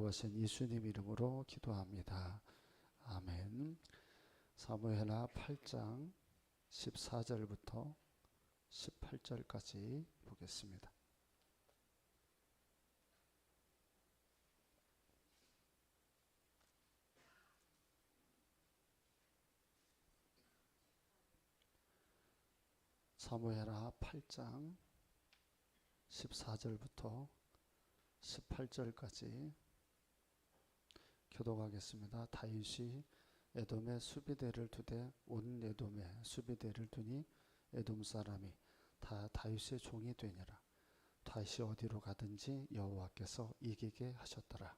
하신 예수님 이름으로 기도합니다. 아멘. 사무엘하 8장 14절부터 18절까지 보겠습니다. 사무엘하 8장 14절부터 18절까지 교독하겠습니다. 다윗이 에돔에 수비대를 두되 온 에돔에 수비대를 두니 에돔 사람이 다 다윗의 종이 되니라. 다윗이 어디로 가든지 여호와께서 이기게 하셨더라.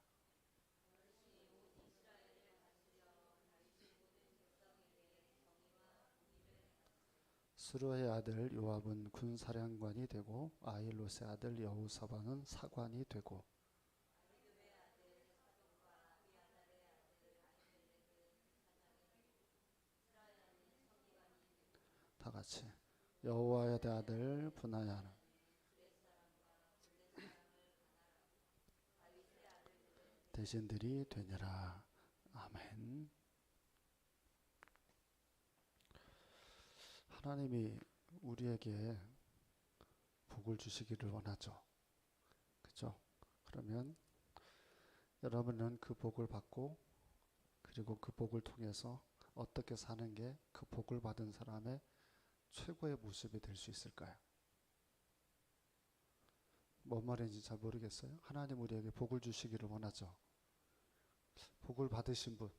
스루의 아들 요압은 군사령관이 되고 아힐롯의 아들 여호사밧은 사관이 되고 다 같이 여호와의 아들 분하야는 대신들이 되니라. 아멘. 하나님이 우리에게 복을 주시기를 원하죠. 그죠? 그러면 여러분은 그 복을 받고 그리고 그 복을 통해서 어떻게 사는 게 그 복을 받은 사람의 최고의 모습이 될 수 있을까요? 뭔 말인지 잘 모르겠어요. 하나님 우리에게 복을 주시기를 원하죠. 복을 받으신 분,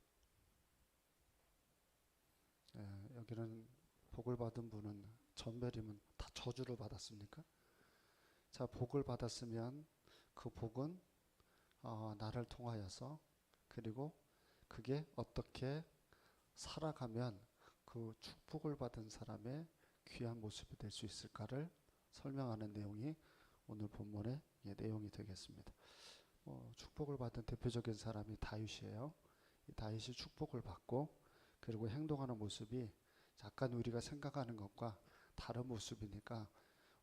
여기는 복을 받은 분은 전멸이면 다 저주를 받았습니까? 자, 복을 받았으면 그 복은 나를 통하여서 그리고 그게 어떻게 살아가면 그 축복을 받은 사람의 귀한 모습이 될 수 있을까를 설명하는 내용이 오늘 본문의 내용이 되겠습니다. 축복을 받은 대표적인 사람이 다윗이에요. 이 다윗이 축복을 받고 그리고 행동하는 모습이 약간 우리가 생각하는 것과 다른 모습이니까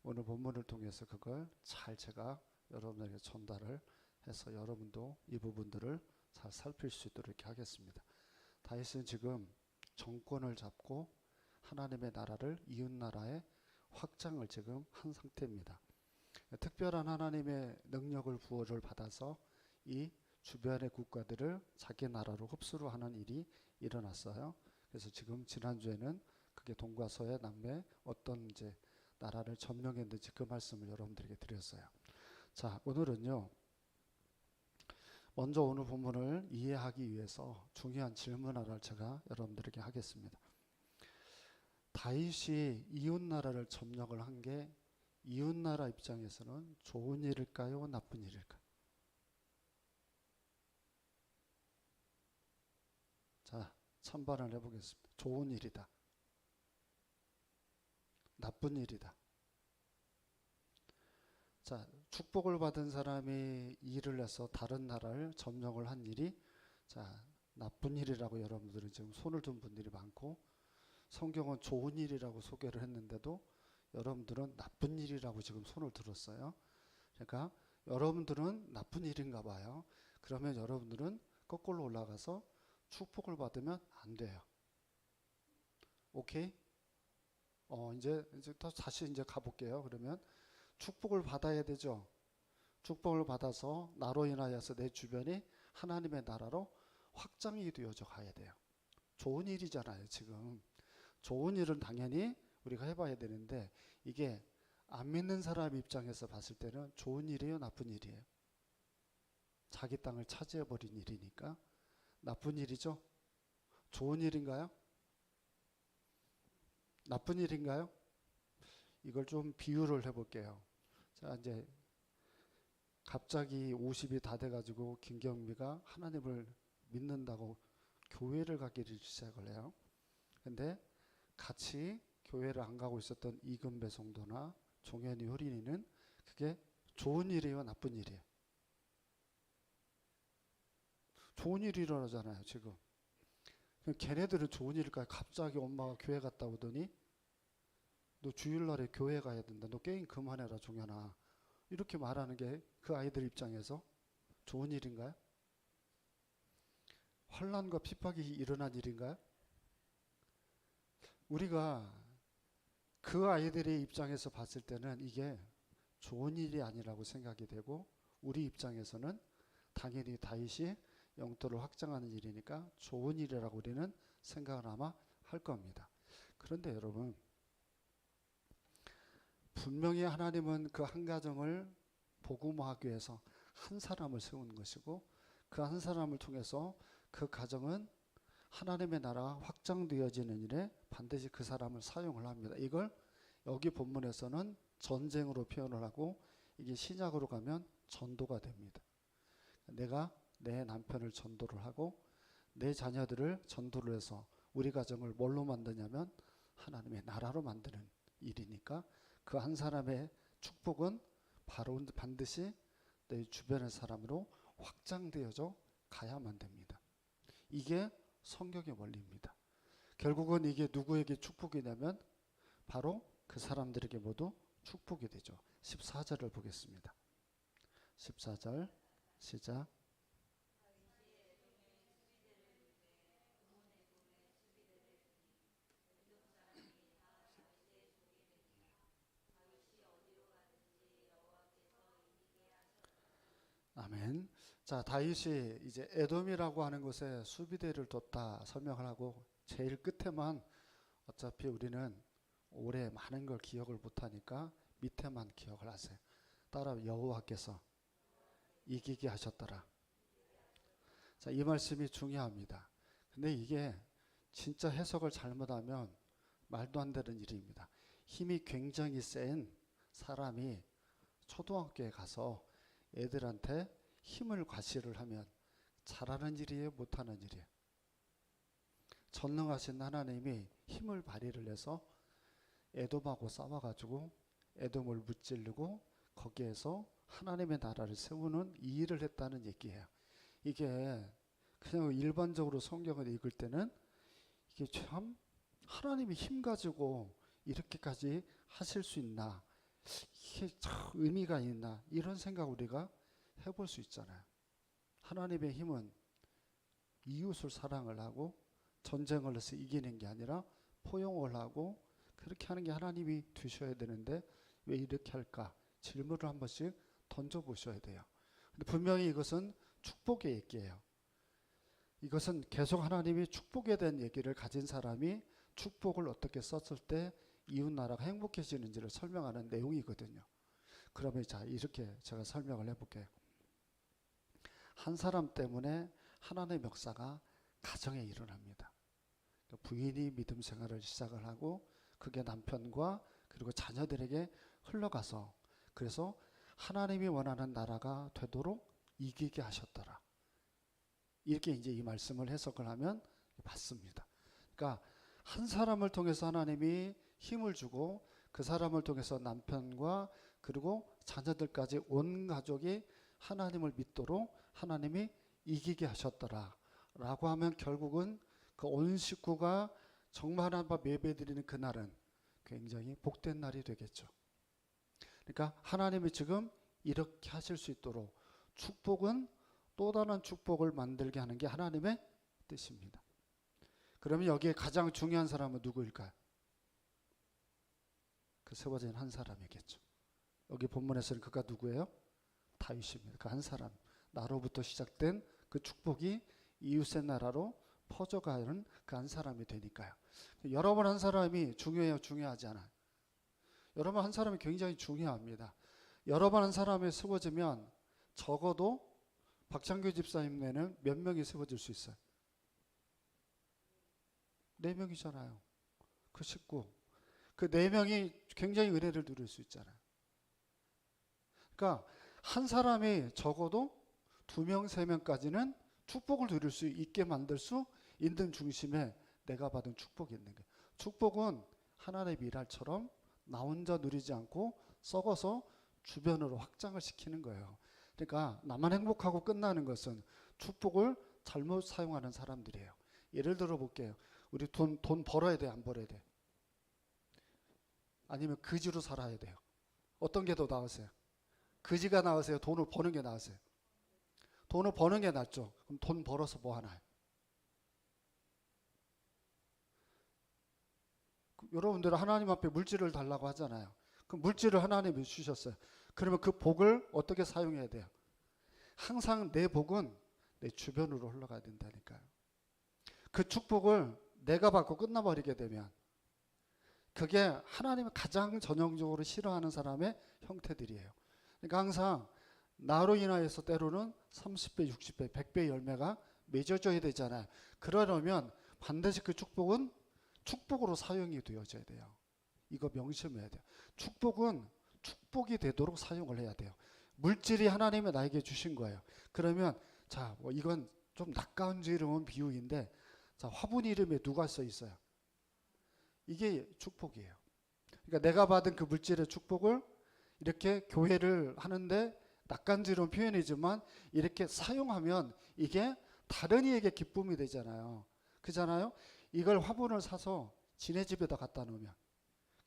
오늘 본문을 통해서 그걸 잘 제가 여러분에게 전달을 해서 여러분도 이 부분들을 잘 살필 수 있도록 이렇게 하겠습니다. 다윗은 지금 정권을 잡고 하나님의 나라를 이웃 나라에 확장을 지금 한 상태입니다. 특별한 하나님의 능력을 부어를 받아서 이 주변의 국가들을 자기 나라로 흡수를 하는 일이 일어났어요. 그래서 지금 지난주에는 그게 동과 서의 남매 어떤 이제 나라를 점령했는지 그 말씀을 여러분들에게 드렸어요. 자, 오늘은요. 먼저 오늘 본문을 이해하기 위해서 중요한 질문 하나를 제가 여러분들에게 하겠습니다. 다윗이 이웃 나라를 점령을 한 게 이웃 나라 입장에서는 좋은 일일까요? 나쁜 일일까요? 자, 찬반을 해보겠습니다. 좋은 일이다. 나쁜 일이다. 자, 축복을 받은 사람이 일을 해서 다른 나라를 점령을 한 일이 자, 나쁜 일이라고 여러분들은 지금 손을 든 분들이 많고 성경은 좋은 일이라고 소개를 했는데도 여러분들은 나쁜 일이라고 지금 손을 들었어요. 그러니까 여러분들은 나쁜 일인가 봐요. 그러면 여러분들은 거꾸로 올라가서 축복을 받으면 안 돼요. 오케이? 이제 또 다시 이제 가볼게요. 그러면 축복을 받아야 되죠. 축복을 받아서 나로 인하여서 내 주변이 하나님의 나라로 확장이 되어져 가야 돼요. 좋은 일이잖아요, 지금. 좋은 일은 당연히 우리가 해봐야 되는데 이게 안 믿는 사람 입장에서 봤을 때는 좋은 일이에요, 나쁜 일이에요? 자기 땅을 차지해버린 일이니까 나쁜 일이죠. 좋은 일인가요? 나쁜 일인가요? 이걸 좀 비유를 해볼게요. 자, 이제 갑자기 50이 다 돼가지고 김경미가 하나님을 믿는다고 교회를 가기를 시작을 해요. 근데 같이 교회를 안 가고 있었던 이금배 성도나 종현이 효린이는 그게 좋은 일이에요, 나쁜 일이에요? 좋은 일이 일어나잖아요, 지금. 걔네들은 좋은 일일까요? 갑자기 엄마가 교회 갔다 오더니 너 주일날에 교회 가야 된다. 너 게임 그만해라, 종현아. 이렇게 말하는 게 그 아이들 입장에서 좋은 일인가요? 환난과 핍박이 일어난 일인가요? 우리가 그 아이들의 입장에서 봤을 때는 이게 좋은 일이 아니라고 생각이 되고, 우리 입장에서는 당연히 다윗이 영토를 확장하는 일이니까 좋은 일이라고 우리는 생각을 아마 할 겁니다. 그런데 여러분, 분명히 하나님은 그 한 가정을 복음화하기 위해서 한 사람을 세운 것이고, 그 한 사람을 통해서 그 가정은 하나님의 나라 확장되어지는 일에 반드시 그 사람을 사용을 합니다. 이걸 여기 본문에서는 전쟁으로 표현을 하고, 이게 신약으로 가면 전도가 됩니다. 내가 내 남편을 전도를 하고 내 자녀들을 전도를 해서 우리 가정을 뭘로 만드냐면 하나님의 나라로 만드는 일이니까, 그 한 사람의 축복은 바로 반드시 내 주변의 사람으로 확장되어져 가야만 됩니다. 이게 성경의 원리입니다. 결국은 이게 누구에게 축복이냐면 바로 그 사람들에게 모두 축복이 되죠. 14절을 보겠습니다. 14절 시작. 아멘. 자, 다윗이 이제 에돔이라고 하는 곳에 수비대를 뒀다 설명을 하고, 제일 끝에만 어차피 우리는 올해 많은 걸 기억을 못하니까 밑에만 기억을 하세요. 따라, 여호와께서 이기게 하셨더라. 자, 이 말씀이 중요합니다. 근데 이게 진짜 해석을 잘못하면 말도 안 되는 일입니다. 힘이 굉장히 센 사람이 초등학교에 가서 애들한테 힘을 과시를 하면 잘하는 일이에요, 못하는 일이에요? 전능하신 하나님이 힘을 발휘를 해서 에돔하고 싸워가지고 에돔을 무찌르고 거기에서 하나님의 나라를 세우는 이 일을 했다는 얘기예요. 이게 그냥 일반적으로 성경을 읽을 때는 이게 참 하나님이 힘 가지고 이렇게까지 하실 수 있나, 이게 참 의미가 있나, 이런 생각 우리가 해볼 수 있잖아요. 하나님의 힘은 이웃을 사랑을 하고 전쟁을 해서 이기는 게 아니라 포용을 하고 그렇게 하는 게 하나님이 두셔야 되는데 왜 이렇게 할까? 질문을 한 번씩 던져보셔야 돼요. 근데 분명히 이것은 축복의 얘기예요. 이것은 계속 하나님이 축복에 대한 얘기를 가진 사람이 축복을 어떻게 썼을 때 이웃 나라가 행복해지는지를 설명하는 내용이거든요. 그러면 자, 이렇게 제가 설명을 해볼게요. 한 사람 때문에 하나님의 역사가 가정에 일어납니다. 부인이 믿음 생활을 시작을 하고 그게 남편과 그리고 자녀들에게 흘러가서, 그래서 하나님이 원하는 나라가 되도록 이기게 하셨더라. 이렇게 이제 이 말씀을 해석을 하면 맞습니다. 그러니까 한 사람을 통해서 하나님이 힘을 주고 그 사람을 통해서 남편과 그리고 자녀들까지 온 가족이 하나님을 믿도록 하나님이 이기게 하셨더라 라고 하면, 결국은 그 온 식구가 정말 하나님 앞에 예배드리는 그날은 굉장히 복된 날이 되겠죠. 그러니까 하나님이 지금 이렇게 하실 수 있도록, 축복은 또 다른 축복을 만들게 하는 게 하나님의 뜻입니다. 그러면 여기에 가장 중요한 사람은 누구일까요? 그 세워진 한 사람이겠죠. 여기 본문에서는 그가 누구예요? 다윗입니다. 그 한 사람, 나로부터 시작된 그 축복이 이웃의 나라로 퍼져가는 그 한 사람이 되니까요. 여러분 한 사람이 중요해요, 중요하지 않아요? 여러분 한 사람이 굉장히 중요합니다. 여러분 한 사람이 세워지면 적어도 박창규 집사님네는 몇 명이 세워질 수 있어요? 4명이잖아요. 그 식구. 그 4명이 굉장히 은혜를 누릴 수 있잖아요. 그러니까 한 사람이 적어도 2명, 3명까지는 축복을 누릴 수 있게 만들 수 있는 중심에 내가 받은 축복이 있는 거예요. 축복은 하나님의 미랄처럼 나 혼자 누리지 않고 썩어서 주변으로 확장을 시키는 거예요. 그러니까 나만 행복하고 끝나는 것은 축복을 잘못 사용하는 사람들이에요. 예를 들어 볼게요. 우리 돈 벌어야 돼, 안 벌어야 돼? 아니면 그지로 살아야 돼요? 어떤 게 더 나으세요? 그지가 나으세요? 돈을 버는 게 나으세요? 돈을 버는 게 낫죠. 그럼 돈 벌어서 뭐 하나요? 여러분들은 하나님 앞에 물질을 달라고 하잖아요. 그 물질을 하나님이 주셨어요. 그러면 그 복을 어떻게 사용해야 돼요? 항상 내 복은 내 주변으로 흘러가야 된다니까요. 그 축복을 내가 받고 끝나버리게 되면 그게 하나님이 가장 전형적으로 싫어하는 사람의 형태들이에요. 그러니까 항상 나로 인하여서 때로는 30배, 60배, 100배 열매가 맺어져야 되잖아요. 그러려면 반드시 그 축복은 축복으로 사용이 되어져야 돼요. 이거 명심해야 돼요. 축복은 축복이 되도록 사용을 해야 돼요. 물질이 하나님이 나에게 주신 거예요. 그러면 자, 뭐 이건 좀 낯가은지러운 비유인데, 자, 화분 이름에 누가 써 있어요? 이게 축복이에요. 그러니까 내가 받은 그 물질의 축복을 이렇게 교회를 하는데 낯간지러운 표현이지만 이렇게 사용하면 이게 다른 이에게 기쁨이 되잖아요. 그잖아요. 이걸 화분을 사서 지네 집에다 갖다 놓으면,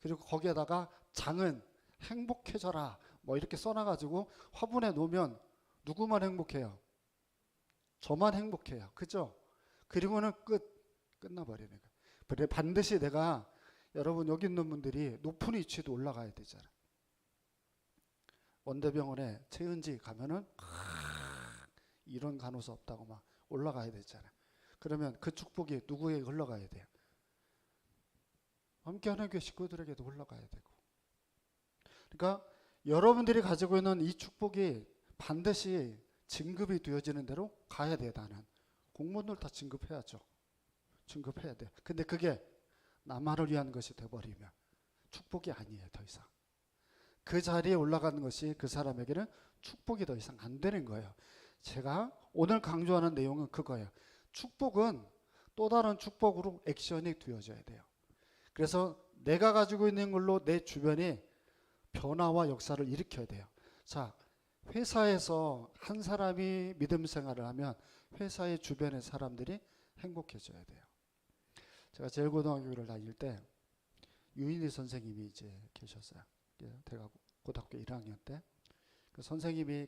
그리고 거기에다가 장은 행복해져라 뭐 이렇게 써놔가지고 화분에 놓으면 누구만 행복해요? 저만 행복해요. 그죠? 그리고는 끝나버리는 거예요. 그래 반드시 내가, 여러분 여기 있는 분들이 높은 위치도 올라가야 되잖아요. 원대병원에 최은지 가면은 이런 간호사 없다고 막 올라가야 되잖아요. 그러면 그 축복이 누구에게 흘러가야 돼요? 함께하는 교회 식구들에게도 흘러가야 되고. 그러니까 여러분들이 가지고 있는 이 축복이 반드시 진급이 되어지는 대로 가야 돼요. 나는 공무원들 다 진급해야죠. 진급해야 돼요. 근데 그게 나만을 위한 것이 돼버리면 축복이 아니에요. 더 이상 그 자리에 올라가는 것이 그 사람에게는 축복이 더 이상 안 되는 거예요. 제가 오늘 강조하는 내용은 그거예요. 축복은 또 다른 축복으로 액션이 되어져야 돼요. 그래서 내가 가지고 있는 걸로 내 주변에 변화와 역사를 일으켜야 돼요. 자, 회사에서 한 사람이 믿음 생활을 하면 회사의 주변의 사람들이 행복해져야 돼요. 제가 제일고등학교를 다닐 때 유인희 선생님이 이제 계셨어요. 제가 고등학교 1학년 때 그 선생님이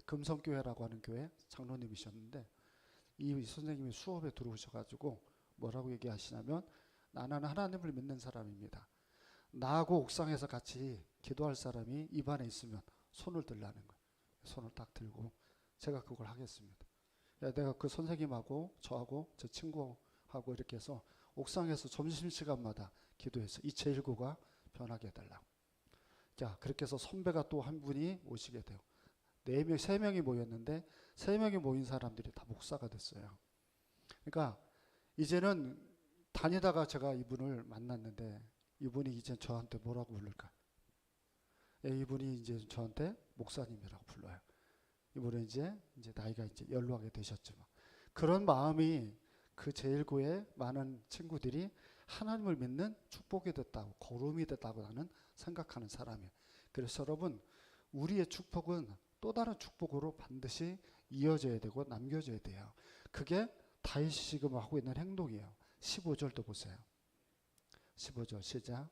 금성교회라고 하는 교회 장로님이셨는데, 이 선생님이 수업에 들어오셔가지고 뭐라고 얘기하시냐면, 나는 하나님을 믿는 사람입니다. 나하고 옥상에서 같이 기도할 사람이 입안에 있으면 손을 들라는 거예요. 손을 딱 들고 제가 그걸 하겠습니다. 내가 그 선생님하고 저하고 제 친구하고 이렇게 해서 옥상에서 점심시간마다 기도해서 이 제1고가 변하게 해달라고. 자, 그렇게 해서 선배가 또 한 분이 오시게 돼요. 4명, 3명이 모였는데 3명이 모인 사람들이 다 목사가 됐어요. 그러니까 이제는 다니다가 제가 이분을 만났는데 이분이 이제 저한테 뭐라고 부를까? 이분이 이제 저한테 목사님이라고 불러요. 이분은 이제 나이가 이제 연로하게 되셨지만, 그런 마음이 그 제1고의 많은 친구들이 하나님을 믿는 축복이 됐다고, 거름이 됐다고 나는 생각하는 사람이에요. 그래서 여러분, 우리의 축복은 또 다른 축복으로 반드시 이어져야 되고 남겨져야 돼요. 그게 다윗이 지금 하고 있는 행동이에요. 15절도 보세요. 15절 시작.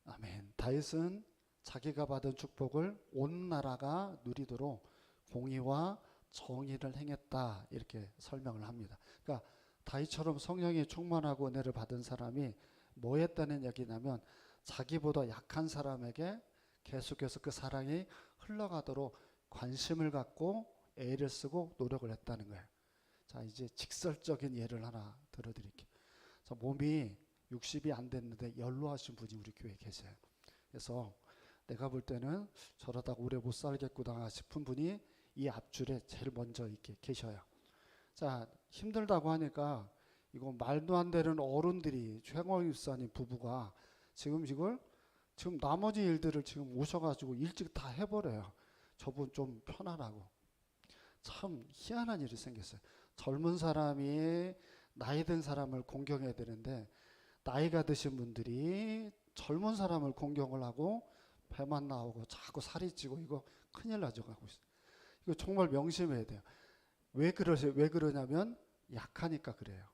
아멘. 다윗은 자기가 받은 축복을 온 나라가 누리도록 공의와 정의를 행했다, 이렇게 설명을 합니다. 그러니까 다윗처럼 성령이 충만하고 은혜를 받은 사람이 뭐 했다는 얘기냐면, 자기보다 약한 사람에게 계속해서 그 사랑이 흘러가도록 관심을 갖고 애를 쓰고 노력을 했다는 거예요. 자, 이제 직설적인 예를 하나 들어드릴게요. 자, 몸이 60이 안 됐는데 연로하신 분이 우리 교회에 계세요. 그래서 내가 볼 때는 저러다가 오래 못 살겠구나 싶은 분이 이 앞줄에 제일 먼저 이렇게 계셔요. 자, 힘들다고 하니까 이거 말도 안 되는 어른들이, 최영원 집사님 부부가 지금 나머지 일들을 지금 오셔가지고 일찍 다 해버려요. 저분 좀 편하라고. 참 희한한 일이 생겼어요. 젊은 사람이 나이 든 사람을 공경해야 되는데, 나이가 드신 분들이 젊은 사람을 공경을 하고 배만 나오고 자꾸 살이 찌고, 이거 큰일 나죠. 가고 있어요. 이거 정말 명심해야 돼요. 왜 그러냐면 약하니까 그래요.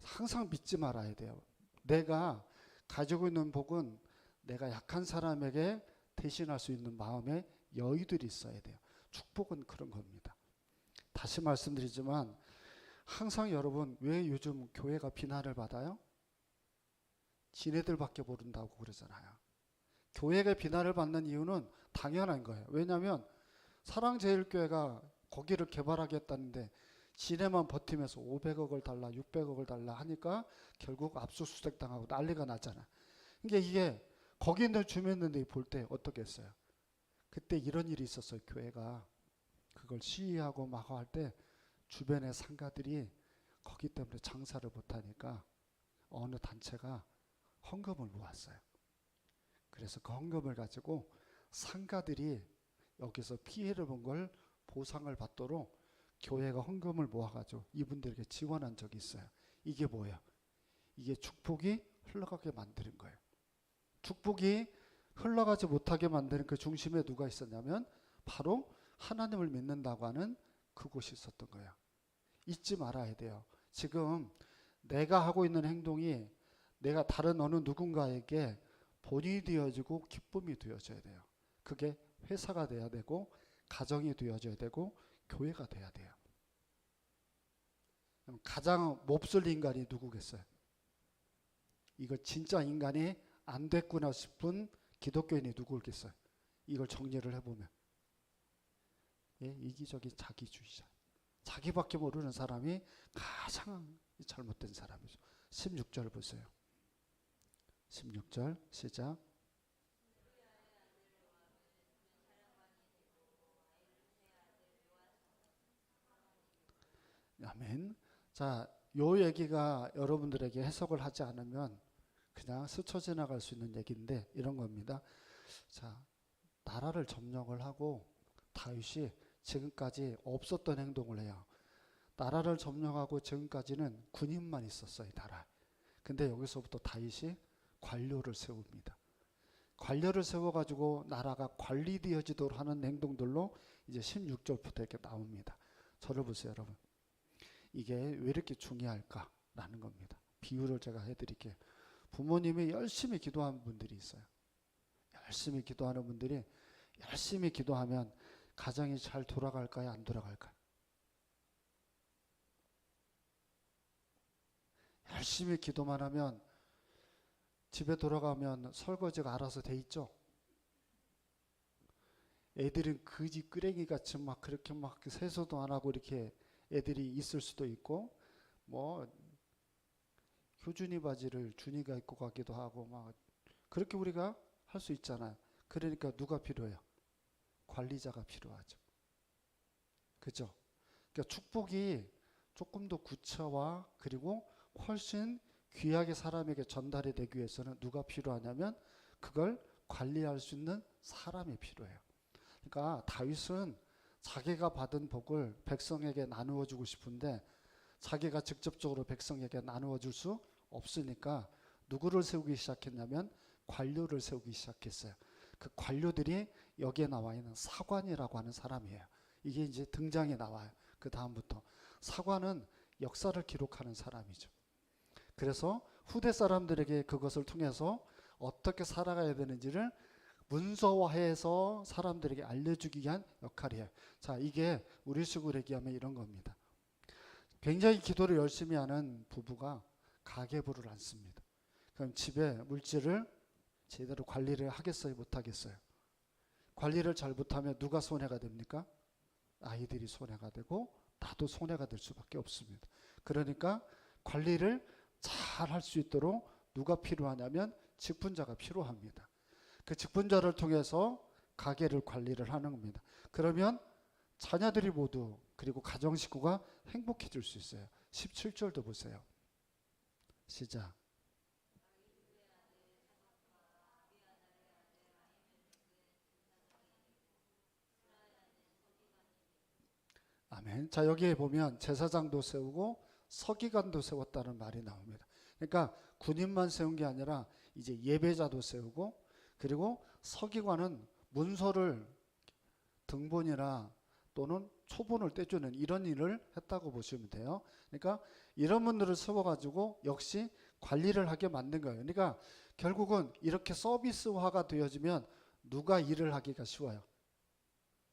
항상 믿지 말아야 돼요. 내가 가지고 있는 복은 내가 약한 사람에게 대신할 수 있는 마음의 여유들이 있어야 돼요. 축복은 그런 겁니다. 다시 말씀드리지만 항상 여러분 왜 요즘 교회가 비난을 받아요? 지네들밖에 모른다고 그러잖아요. 교회가 비난을 받는 이유는 당연한 거예요. 왜냐하면 사랑제일교회가 거기를 개발하겠다는데 지네만 버티면서 500억을 달라 600억을 달라 하니까 결국 압수수색 당하고 난리가 났잖아. 그러니까 이게 거기 있는 주민들이 볼 때 어떻게 했어요? 그때 이런 일이 있었어요. 교회가 그걸 시위하고 막 할 때 주변의 상가들이 거기 때문에 장사를 못하니까 어느 단체가 헌금을 모았어요. 그래서 그 헌금을 가지고 상가들이 여기서 피해를 본 걸 보상을 받도록 교회가 헌금을 모아가지고 이분들에게 지원한 적이 있어요. 이게 뭐예요? 이게 축복이 흘러가게 만드는 거예요. 축복이 흘러가지 못하게 만드는 그 중심에 누가 있었냐면 바로 하나님을 믿는다고 하는 그곳이 있었던 거예요. 잊지 말아야 돼요. 지금 내가 하고 있는 행동이 내가 다른 어느 누군가에게 본이 되어지고 기쁨이 되어져야 돼요. 그게 회사가 돼야 되고 가정이 되어져야 되고 교회가 돼야 돼요. 가장 몹쓸 인간이 누구겠어요? 이거 진짜 인간이 안 됐구나 싶은 기독교인이 누구겠어요? 이걸 정리를 해보면 이기적인 자기주의자, 자기밖에 모르는 사람이 가장 잘못된 사람이죠. 16절 보세요. 16절 시작. 아멘. 자, 요 얘기가 여러분들에게 해석을 하지 않으면 그냥 스쳐 지나갈 수 있는 얘기인데 이런 겁니다. 자, 나라를 점령을 하고 다윗이 지금까지 없었던 행동을 해요. 나라를 점령하고 지금까지는 군인만 있었어요, 나라. 근데 여기서부터 다윗이 관료를 세웁니다. 관료를 세워가지고 나라가 관리되어지도록 하는 행동들로 이제 16절부터 이렇게 나옵니다. 저를 보세요, 여러분. 이게 왜 이렇게 중요할까라는 겁니다. 비유를 제가 해드릴게요. 부모님이 열심히 기도하는 분들이 있어요. 열심히 기도하는 분들이 열심히 기도하면 가정이 잘 돌아갈까요? 안 돌아갈까요? 열심히 기도만 하면 집에 돌아가면 설거지가 알아서 돼 있죠. 애들은 그지 끄레기 같이 막 그렇게 막 세수도 안 하고 이렇게 애들이 있을 수도 있고 뭐 효준이 바지를 준이가 입고 가기도 하고 막 그렇게 우리가 할 수 있잖아요. 그러니까 누가 필요해요? 관리자가 필요하죠. 그죠? 그러니까 축복이 조금 더 구체화 그리고 훨씬 귀하게 사람에게 전달이 되기 위해서는 누가 필요하냐면 그걸 관리할 수 있는 사람이 필요해요. 그러니까 다윗은 자기가 받은 복을 백성에게 나누어 주고 싶은데 자기가 직접적으로 백성에게 나누어 줄 수 없으니까 누구를 세우기 시작했냐면 관료를 세우기 시작했어요. 그 관료들이 여기에 나와 있는 사관이라고 하는 사람이에요. 이게 이제 등장에 나와요. 그 다음부터 사관은 역사를 기록하는 사람이죠. 그래서 후대 사람들에게 그것을 통해서 어떻게 살아가야 되는지를 문서화해서 사람들에게 알려주기 위한 역할이에요. 자, 이게 우리식으로 얘기하면 이런 겁니다. 굉장히 기도를 열심히 하는 부부가 가계부를 안 씁니다. 그럼 집에 물질을 제대로 관리를 하겠어요? 못하겠어요? 관리를 잘 못하면 누가 손해가 됩니까? 아이들이 손해가 되고 나도 손해가 될 수밖에 없습니다. 그러니까 관리를 잘 할 수 있도록 누가 필요하냐면 직분자가 필요합니다. 그 직분자를 통해서 가게를 관리를 하는 겁니다. 그러면 자녀들이 모두 그리고 가정 식구가 행복해질 수 있어요. 17절도 보세요. 시작. 아멘. 자, 여기에 보면 제사장도 세우고 서기관도 세웠다는 말이 나옵니다. 그러니까 군인만 세운 게 아니라 이제 예배자도 세우고 그리고 서기관은 문서를 등본이나 또는 초본을 떼주는 이런 일을 했다고 보시면 돼요. 그러니까 이런 분들을 세워가지고 역시 관리를 하게 만든 거예요. 그러니까 결국은 이렇게 서비스화가 되어지면 누가 일을 하기가 쉬워요?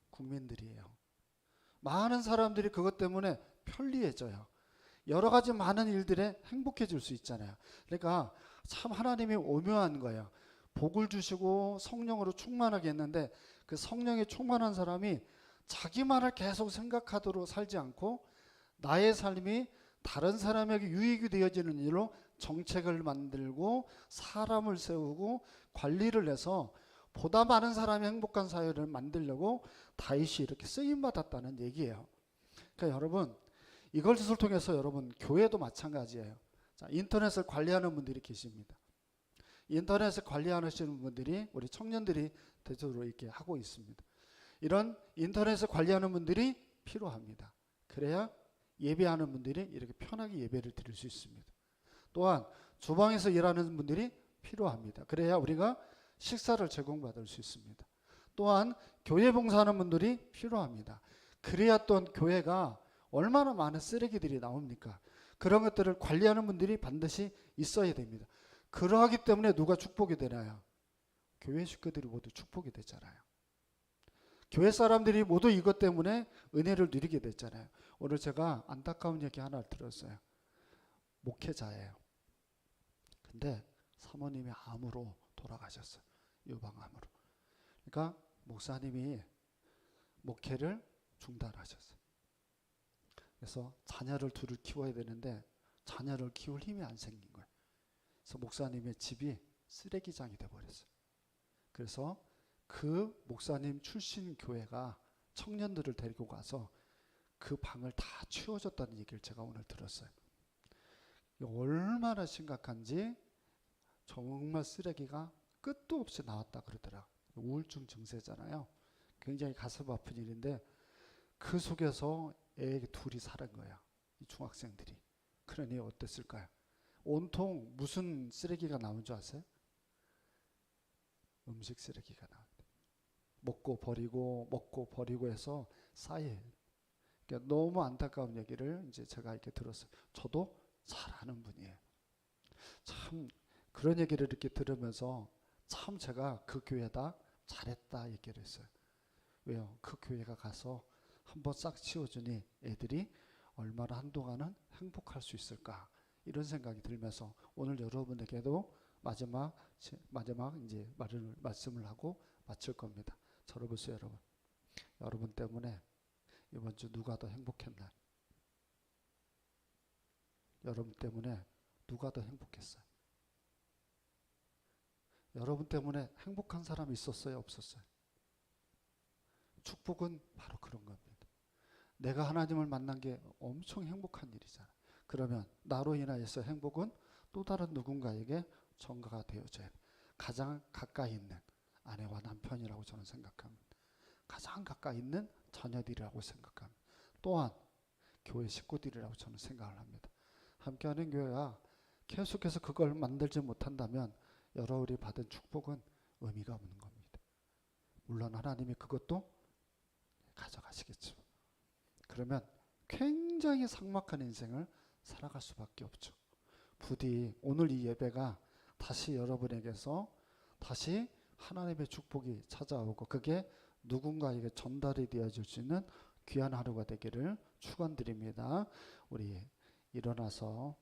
국민들이에요. 많은 사람들이 그것 때문에 편리해져요. 여러 가지 많은 일들에 행복해질 수 있잖아요. 그러니까 참 하나님이 오묘한 거예요. 복을 주시고 성령으로 충만하게 했는데 그 성령에 충만한 사람이 자기만을 계속 생각하도록 살지 않고 나의 삶이 다른 사람에게 유익이 되어지는 일로 정책을 만들고 사람을 세우고 관리를 해서 보다 많은 사람이 행복한 사회를 만들려고 다윗이 이렇게 쓰임 받았다는 얘기예요. 그러니까 여러분 이것을 통해서 여러분 교회도 마찬가지예요. 자, 인터넷을 관리하는 분들이 계십니다. 인터넷을 관리하시는 분들이 우리 청년들이 대체로 이렇게 하고 있습니다. 이런 인터넷을 관리하는 분들이 필요합니다. 그래야 예배하는 분들이 이렇게 편하게 예배를 드릴 수 있습니다. 또한 주방에서 일하는 분들이 필요합니다. 그래야 우리가 식사를 제공받을 수 있습니다. 또한 교회 봉사하는 분들이 필요합니다. 그래야 또 교회가 얼마나 많은 쓰레기들이 나옵니까? 그런 것들을 관리하는 분들이 반드시 있어야 됩니다. 그러하기 때문에 누가 축복이 되나요? 교회 식구들이 모두 축복이 되잖아요. 교회 사람들이 모두 이것 때문에 은혜를 누리게 됐잖아요. 오늘 제가 안타까운 얘기 하나 들었어요. 목회자예요. 근데 사모님이 암으로 돌아가셨어요. 유방암으로. 그러니까 목사님이 목회를 중단하셨어요. 그래서 자녀를 둘을 키워야 되는데 자녀를 키울 힘이 안 생긴 거예요. 그래서 목사님의 집이 쓰레기장이 돼버렸어요. 그래서 그 목사님 출신 교회가 청년들을 데리고 가서 그 방을 다 치워줬다는 얘기를 제가 오늘 들었어요. 얼마나 심각한지 정말 쓰레기가 끝도 없이 나왔다 그러더라. 우울증 증세잖아요. 굉장히 가슴 아픈 일인데 그 속에서 애 둘이 살은 거야. 이 중학생들이. 그러니 어땠을까요? 온통 무슨 쓰레기가 나온 줄 아세요? 음식 쓰레기가 나온대. 먹고 버리고 해서 쌓여요. 그러니까 너무 안타까운 얘기를 이제 제가 이렇게 들었어요. 저도 잘 아는 분이에요. 참 그런 얘기를 이렇게 들으면서 참 제가 그 교회다 잘했다 얘기를 했어요. 왜요? 그 교회가 가서 한번 싹 치워주니 애들이 얼마나 한동안은 행복할 수 있을까 이런 생각이 들면서 오늘 여러분에게도 마지막 이제 말씀을 하고 마칠 겁니다. 저를 보세요, 여러분. 여러분 때문에 이번 주 누가 더 행복했나요? 여러분 때문에 누가 더 행복했어요? 여러분 때문에 행복한 사람이 있었어요, 없었어요? 축복은 바로 그런 겁니다. 내가 하나님을 만난 게 엄청 행복한 일이잖아. 그러면 나로 인하여서 행복은 또 다른 누군가에게 전가가 되어져야 돼. 가장 가까이 있는 아내와 남편이라고 저는 생각합니다. 가장 가까이 있는 자녀들이라고 생각합니다. 또한 교회 식구들이라고 저는 생각을 합니다. 함께하는 교회가 계속해서 그걸 만들지 못한다면 여러분이 받은 축복은 의미가 없는 겁니다. 물론 하나님이 그것도 가져가시겠죠. 그러면 굉장히 삭막한 인생을 살아갈 수밖에 없죠. 부디 오늘 이 예배가 다시 여러분에게서 다시 하나님의 축복이 찾아오고 그게 누군가에게 전달이 되어질 수 있는 귀한 하루가 되기를 축원드립니다. 우리 일어나서